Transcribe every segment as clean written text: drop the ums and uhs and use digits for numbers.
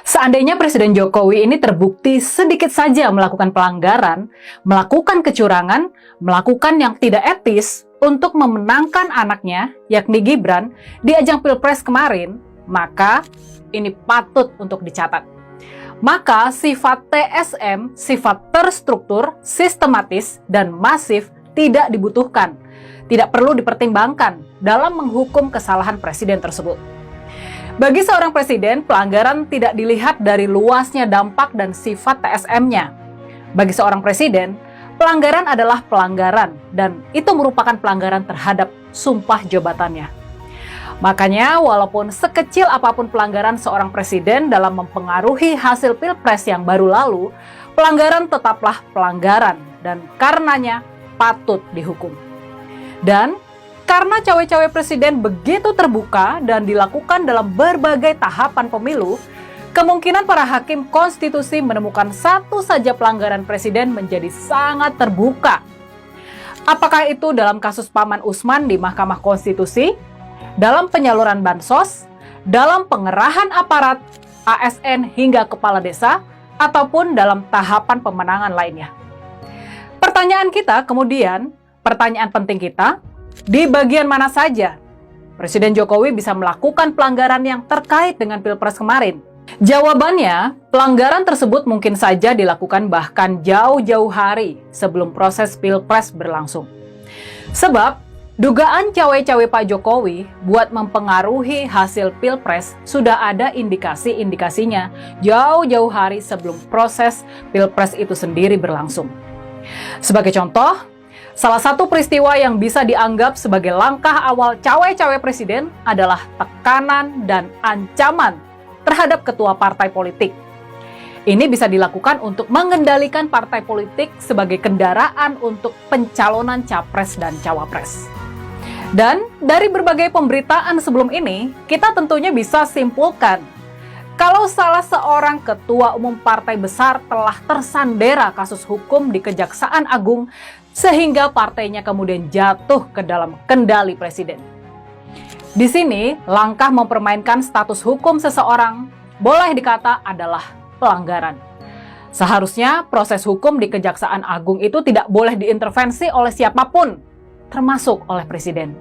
Seandainya Presiden Jokowi ini terbukti sedikit saja melakukan pelanggaran, melakukan kecurangan, melakukan yang tidak etis untuk memenangkan anaknya, yakni Gibran, di ajang Pilpres kemarin, maka ini patut untuk dicatat. Maka sifat TSM, sifat terstruktur, sistematis, dan masif tidak dibutuhkan, tidak perlu dipertimbangkan dalam menghukum kesalahan presiden tersebut. Bagi seorang presiden, pelanggaran tidak dilihat dari luasnya dampak dan sifat TSM-nya. Bagi seorang presiden, pelanggaran adalah pelanggaran dan itu merupakan pelanggaran terhadap sumpah jabatannya. Makanya, walaupun sekecil apapun pelanggaran seorang presiden dalam mempengaruhi hasil Pilpres yang baru lalu, pelanggaran tetaplah pelanggaran dan karenanya patut dihukum. Dan karena cawe-cawe presiden begitu terbuka dan dilakukan dalam berbagai tahapan pemilu, kemungkinan para hakim konstitusi menemukan satu saja pelanggaran presiden menjadi sangat terbuka. Apakah itu dalam kasus Paman Usman di Mahkamah Konstitusi, dalam penyaluran bansos, dalam pengerahan aparat, ASN hingga kepala desa, ataupun dalam tahapan pemenangan lainnya? Pertanyaan kita kemudian, pertanyaan penting kita, di bagian mana saja Presiden Jokowi bisa melakukan pelanggaran yang terkait dengan Pilpres kemarin? Jawabannya, pelanggaran tersebut mungkin saja dilakukan bahkan jauh-jauh hari sebelum proses Pilpres berlangsung. Sebab, dugaan cawe-cawe Pak Jokowi buat mempengaruhi hasil Pilpres sudah ada indikasi-indikasinya jauh-jauh hari sebelum proses Pilpres itu sendiri berlangsung. Sebagai contoh, salah satu peristiwa yang bisa dianggap sebagai langkah awal cawe-cawe presiden adalah tekanan dan ancaman terhadap ketua partai politik. Ini bisa dilakukan untuk mengendalikan partai politik sebagai kendaraan untuk pencalonan capres dan cawapres. Dan dari berbagai pemberitaan sebelum ini, kita tentunya bisa simpulkan kalau salah seorang ketua umum partai besar telah tersandera kasus hukum di Kejaksaan Agung sehingga partainya kemudian jatuh ke dalam kendali presiden. Di sini, langkah mempermainkan status hukum seseorang boleh dikata adalah pelanggaran. Seharusnya proses hukum di Kejaksaan Agung itu tidak boleh diintervensi oleh siapapun, termasuk oleh presiden.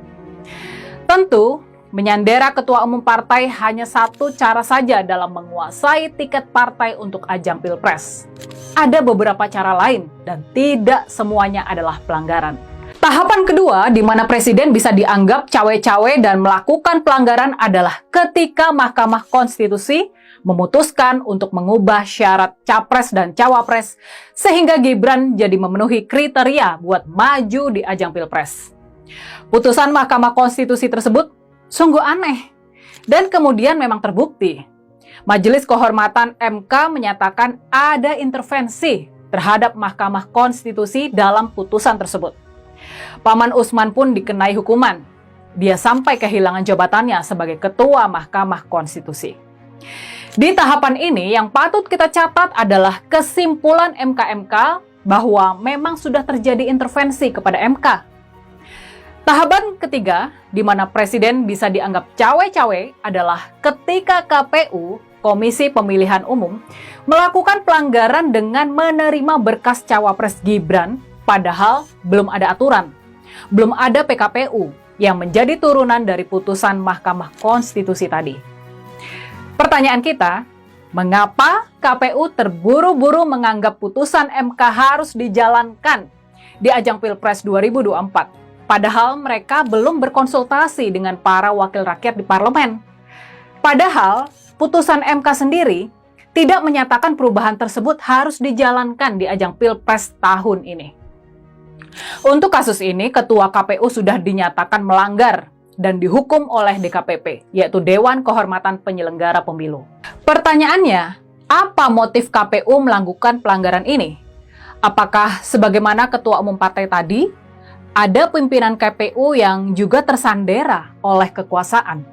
Tentu, menyandera ketua umum partai hanya satu cara saja dalam menguasai tiket partai untuk ajang Pilpres. Ada beberapa cara lain dan tidak semuanya adalah pelanggaran. Tahapan kedua di mana presiden bisa dianggap cawe-cawe dan melakukan pelanggaran adalah ketika Mahkamah Konstitusi memutuskan untuk mengubah syarat capres dan cawapres sehingga Gibran jadi memenuhi kriteria buat maju di ajang Pilpres. Putusan Mahkamah Konstitusi tersebut sungguh aneh dan kemudian memang terbukti. Majelis Kehormatan MK menyatakan ada intervensi terhadap Mahkamah Konstitusi dalam putusan tersebut. Paman Usman pun dikenai hukuman. Dia sampai kehilangan jabatannya sebagai Ketua Mahkamah Konstitusi. Di tahapan ini yang patut kita catat adalah kesimpulan MK-MK bahwa memang sudah terjadi intervensi kepada MK. Tahapan ketiga, di mana presiden bisa dianggap cawe-cawe adalah ketika KPU, Komisi Pemilihan Umum, melakukan pelanggaran dengan menerima berkas cawapres Gibran, padahal belum ada aturan, belum ada PKPU yang menjadi turunan dari putusan Mahkamah Konstitusi tadi. Pertanyaan kita, mengapa KPU terburu-buru menganggap putusan MK harus dijalankan di ajang Pilpres 2024? Padahal mereka belum berkonsultasi dengan para wakil rakyat di parlemen. Padahal putusan MK sendiri tidak menyatakan perubahan tersebut harus dijalankan di ajang Pilpres tahun ini. Untuk kasus ini, Ketua KPU sudah dinyatakan melanggar dan dihukum oleh DKPP, yaitu Dewan Kehormatan Penyelenggara Pemilu. Pertanyaannya, apa motif KPU melakukan pelanggaran ini? Apakah sebagaimana Ketua Umum Partai tadi, ada pimpinan KPU yang juga tersandera oleh kekuasaan?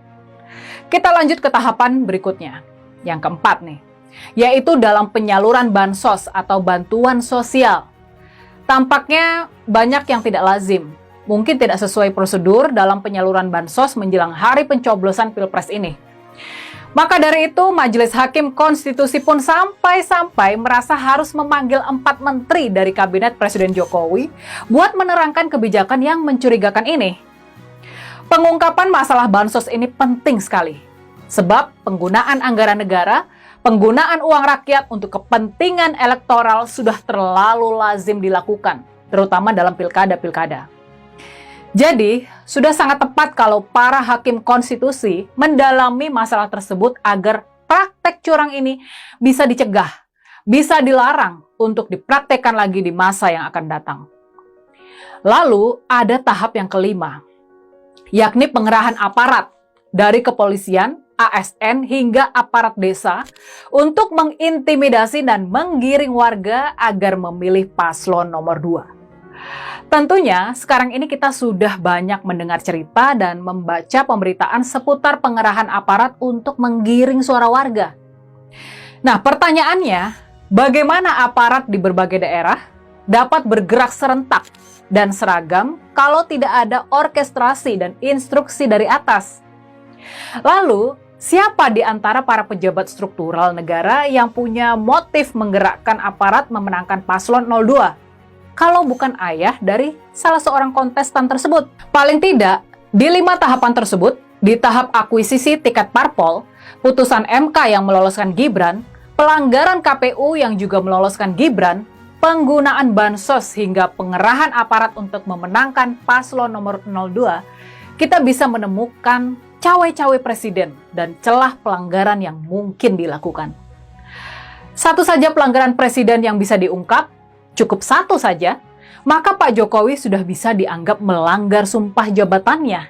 Kita lanjut ke tahapan berikutnya, yang keempat nih, yaitu dalam penyaluran bansos atau bantuan sosial. Tampaknya banyak yang tidak lazim, mungkin tidak sesuai prosedur dalam penyaluran bansos menjelang hari pencoblosan Pilpres ini. Maka dari itu, Majelis Hakim Konstitusi pun sampai-sampai merasa harus memanggil 4 menteri dari Kabinet Presiden Jokowi buat menerangkan kebijakan yang mencurigakan ini. Pengungkapan masalah bansos ini penting sekali, sebab penggunaan anggaran negara, penggunaan uang rakyat untuk kepentingan elektoral sudah terlalu lazim dilakukan, terutama dalam pilkada-pilkada. Jadi, sudah sangat tepat kalau para hakim konstitusi mendalami masalah tersebut agar praktek curang ini bisa dicegah, bisa dilarang untuk dipraktekkan lagi di masa yang akan datang. Lalu, ada tahap yang kelima, yakni pengerahan aparat dari kepolisian, ASN, hingga aparat desa untuk mengintimidasi dan menggiring warga agar memilih paslon nomor 2. Tentunya, sekarang ini kita sudah banyak mendengar cerita dan membaca pemberitaan seputar pengerahan aparat untuk menggiring suara warga. Nah, pertanyaannya, bagaimana aparat di berbagai daerah dapat bergerak serentak dan seragam kalau tidak ada orkestrasi dan instruksi dari atas? Lalu, siapa di antara para pejabat struktural negara yang punya motif menggerakkan aparat memenangkan paslon 02? Kalau bukan ayah dari salah seorang kontestan tersebut. Paling tidak, di 5 tahapan tersebut, di tahap akuisisi tiket parpol, putusan MK yang meloloskan Gibran, pelanggaran KPU yang juga meloloskan Gibran, penggunaan bansos hingga pengerahan aparat untuk memenangkan paslon nomor 02, kita bisa menemukan cawe-cawe presiden dan celah pelanggaran yang mungkin dilakukan. Satu saja pelanggaran presiden yang bisa diungkap, cukup satu saja, maka Pak Jokowi sudah bisa dianggap melanggar sumpah jabatannya.